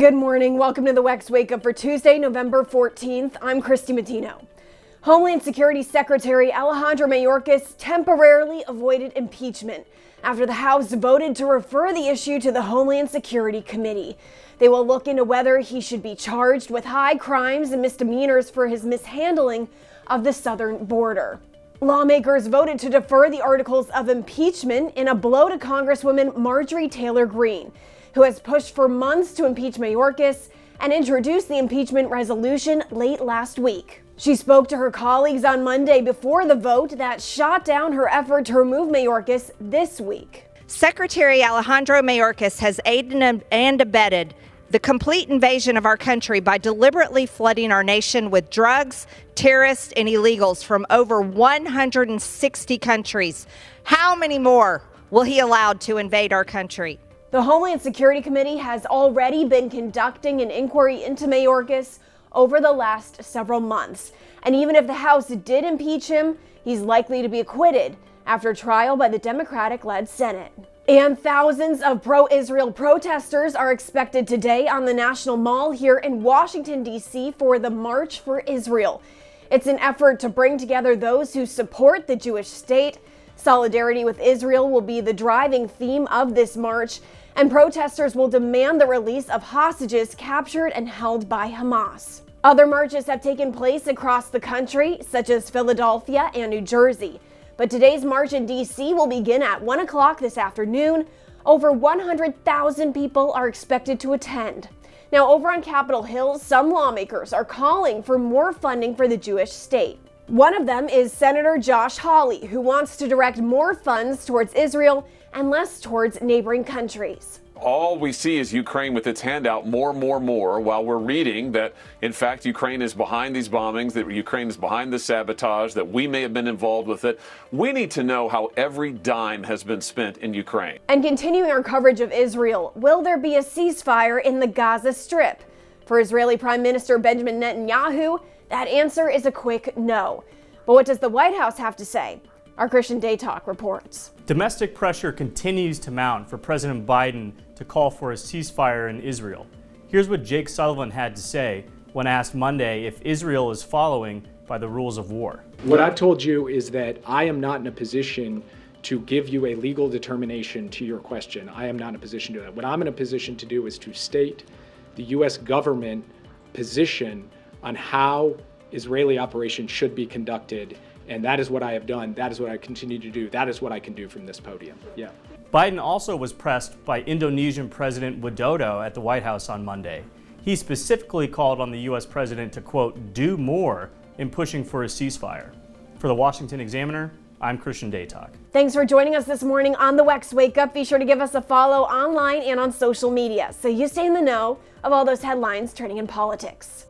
Good morning. Welcome to the WEX Wakeup for Tuesday, November 14th. I'm Christy Matino. Homeland Security Secretary Alejandro Mayorkas temporarily avoided impeachment after the House voted to refer the issue to the Homeland Security Committee. They will look into whether he should be charged with high crimes and misdemeanors for his mishandling of the southern border. Lawmakers voted to defer the articles of impeachment in a blow to Congresswoman Marjorie Taylor Greene, who has pushed for months to impeach Mayorkas and introduced the impeachment resolution late last week. She spoke to her colleagues on Monday before the vote that shot down her effort to remove Mayorkas this week. Secretary Alejandro Mayorkas has aided and abetted the complete invasion of our country by deliberately flooding our nation with drugs, terrorists, and illegals from over 160 countries. How many more will he allow to invade our country? The Homeland Security Committee has already been conducting an inquiry into Mayorkas over the last several months. And even if the House did impeach him, he's likely to be acquitted after trial by the Democratic-led Senate. And thousands of pro-Israel protesters are expected today on the National Mall here in Washington, D.C. for the March for Israel. It's an effort to bring together those who support the Jewish state. Solidarity with Israel will be the driving theme of this march, and protesters will demand the release of hostages captured and held by Hamas. Other marches have taken place across the country, such as Philadelphia and New Jersey. But today's march in D.C. will begin at 1 o'clock this afternoon. Over 100,000 people are expected to attend. Now, over on Capitol Hill, some lawmakers are calling for more funding for the Jewish state. One of them is Senator Josh Hawley, who wants to direct more funds towards Israel and less towards neighboring countries. All we see is Ukraine with its hand out more, while we're reading that, in fact, Ukraine is behind these bombings, that Ukraine is behind the sabotage, that we may have been involved with it. We need to know how every dime has been spent in Ukraine. And continuing our coverage of Israel, will there be a ceasefire in the Gaza Strip? For Israeli Prime Minister Benjamin Netanyahu, that answer is a quick no. But what does the White House have to say? Our Christian Day Talk reports. Domestic pressure continues to mount for President Biden to call for a ceasefire in Israel. Here's what Jake Sullivan had to say when asked Monday if Israel is following by the rules of war. What I've told you is that I am not in a position to give you a legal determination to your question. I am not in a position to do that. What I'm in a position to do is to state the U.S. government position on how Israeli operations should be conducted. And that is what I have done. That is what I continue to do. That is what I can do from this podium. Yeah. Biden also was pressed by Indonesian President Widodo at the White House on Monday. He specifically called on the U.S. president to, quote, do more in pushing for a ceasefire. For the Washington Examiner, I'm Christian Day Talk. Thanks for joining us this morning on the WEX Wake Up. Be sure to give us a follow online and on social media so you stay in the know of all those headlines turning in politics.